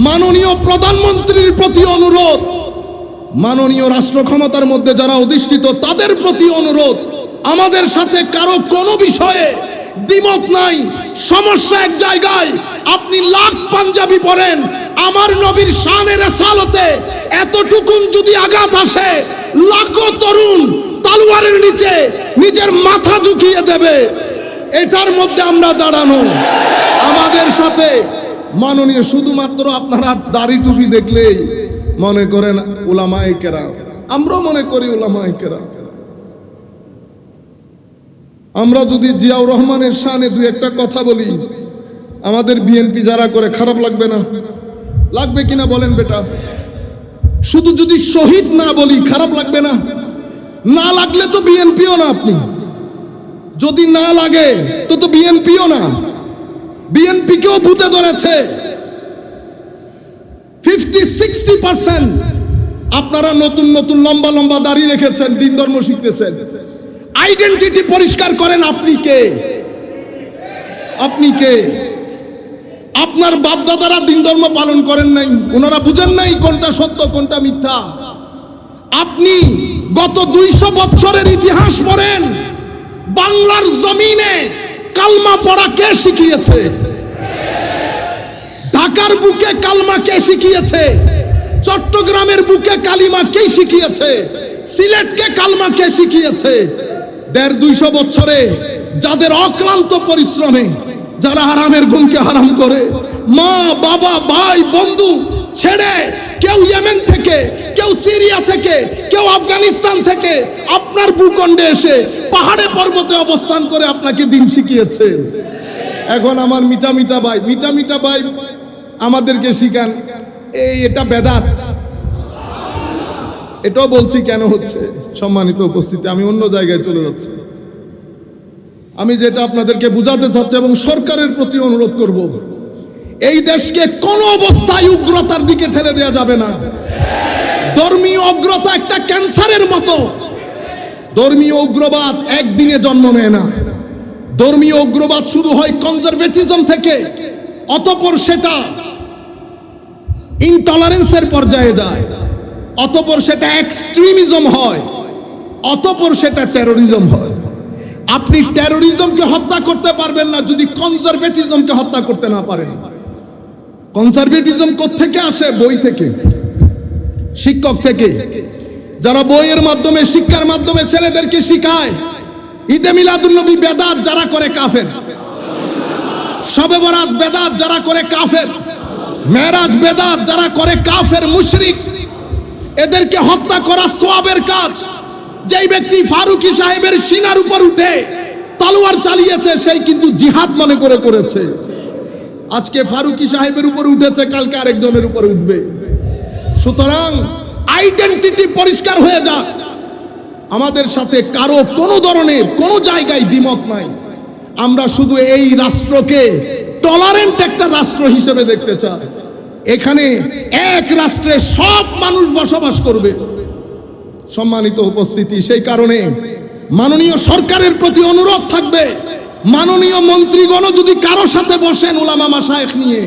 মাননীয় প্রধানমন্ত্রীর প্রতি অনুরোধ, মাননীয় রাষ্ট্র ক্ষমতার মধ্যে যারা অধিষ্ঠিত তাদের প্রতি অনুরোধ, আমাদের সাথে কারো কোনো বিষয়ে দ্বিমত নাই। সমস্যা এক জায়গায়, আপনি লাখ পাঞ্জাবি পরেন, আমার নবীর শানে রিসালাতে এতটুকুন যদি আঘাত আসে, লাখো তরুণ তলোয়ারের নিচে নিজের মাথা ঝুঁকিয়ে দেবে। এটার মধ্যে আমরা দাঁড়ানো। আমাদের সাথে মাননীয়, শুধুমাত্র আপনারা দাড়ি টুপি দেখলেই মনে করেন উলামায়ে কেরাম, আমরাও মনে করি উলামায়ে কেরাম। আমরা যদি জিয়াউর রহমানের শানে দুই একটা কথা বলি, আমাদের বিএনপি যারা করে খারাপ লাগবে না? লাগবে কিনা বলেন বেটা? শুধু যদি শহীদ না বলি খারাপ লাগবে না? না লাগলে তো বিএনপিও না। আপনি যদি না লাগে তো বিএনপিও না। বিএনপিকেও ভূতে ধরেছে 50-60%। আপনারা নতুন নতুন লম্বা লম্বা দাড়ি রেখেছেন, দিন ধর্ম শিখতেছেন। আইডেন্টিটি পরিষ্কার করেন, আপনি কে? আপনি কে? আপনার বাপ দাদারা দিন ধর্ম পালন করেন নাই, ওনারা বুঝেন নাই কোনটা সত্য কোনটা মিথ্যা। আপনি গত 200 বছরের ইতিহাস পড়েন, বাংলার জমিনে কালমা পড়া কে শিখিয়েছে? ঢাকার বুকে কালমা কে শিখিয়েছে? চট্টগ্রামের বুকে কালিমা কে শিখিয়েছে? সিলেটকে কালমা কে শিখিয়েছে? 150-200 বছরে যাদের অক্লান্ত পরিশ্রমে, যারা হারামের গুণকে হারাম করে, মা বাবা ভাই বন্ধু ছেড়ে, কেউ ইয়েমেন থেকে, কেউ সিরিয়া থেকে, কেউ আফগানিস্তান থেকে আপনার ভূখণ্ডে এসে পাহাড়ে পর্বতে অবস্থান করে আপনাকে দিন শিখিয়েছে। এখন আমার মিঠা মিঠা ভাই আমাদেরকে শিখান, এটা বেদাত। এটাও বলছি কেন হচ্ছে, সম্মানিত উপস্থিতি, আমি অন্য জায়গায় চলে যাচ্ছি। আমি যেটা আপনাদেরকে বুঝাতে চাচ্ছি এবং সরকারের প্রতি অনুরোধ করব, এই দেশকে কোনো অবস্থায় উগ্রতার দিকে ঠেলে দেওয়া যাবে না। ধর্মীয় উগ্রতা একটা ক্যান্সারের মতো। ধর্মীয় উগ্রবাদ একদিনে জন্ম নেয় না। ধর্মীয় উগ্রবাদ শুরু হয় কনজারভেটিজম থেকে, অতঃপর সেটা ইনটলারেন্সের পর্যায়ে যায়, অতঃপর সেটা এক্সট্রিমিজম হয়, অতঃপর সেটা টেরোরিজম হয়। আপনি টেরোরিজমকে হত্যা করতে পারবেন না যদি কনজারভেটিজমকে হত্যা করতে না পারেন। কনজারভেটিজম কোত্থেকে আসে? বই থেকে, শিক্ষক থেকে, যারা বইয়ের মাধ্যমে, শিক্ষার মাধ্যমে ছেলেদেরকে শিখায় ঈদে মিলাদুন্নবী বেদাত যারা করে কাফের, শবে বরাত বেদাত যারা করে কাফের, মেরাজ বেদাত যারা করে কাফের মুশরিক। এদেরকে হত্যা করা সওয়াবের কাজ। যেই ব্যক্তি ফারুকি সাহেবের সিনার উপর উঠে তলোয়ার চালিয়েছে, সেই কিন্তু জিহাদ মনে করে করেছে। আজকে ফারুকি সাহেবের উপর উঠেছে, কালকে আরেকজনের উপর উঠবে। সুতরাং আইডেন্টিটি পরিষ্কার হয়ে যাক। আমাদের সাথে কারো কোনো ধরনের কোনো জায়গায় দ্বিমত নাই। আমরা শুধু এই রাষ্ট্রকে টলারেন্ট একটা রাষ্ট্র হিসেবে দেখতে চাই। এখানে এক রাষ্ট্রে সব মানুষ বসবাস করবে। সম্মানিত উপস্থিতি, সেই কারণে মাননীয় সরকারের প্রতি অনুরোধ থাকবে, মাননীয় মন্ত্রীগণ যদি কারো সাথে বসেন উলামা মাশায়েখ নিয়ে,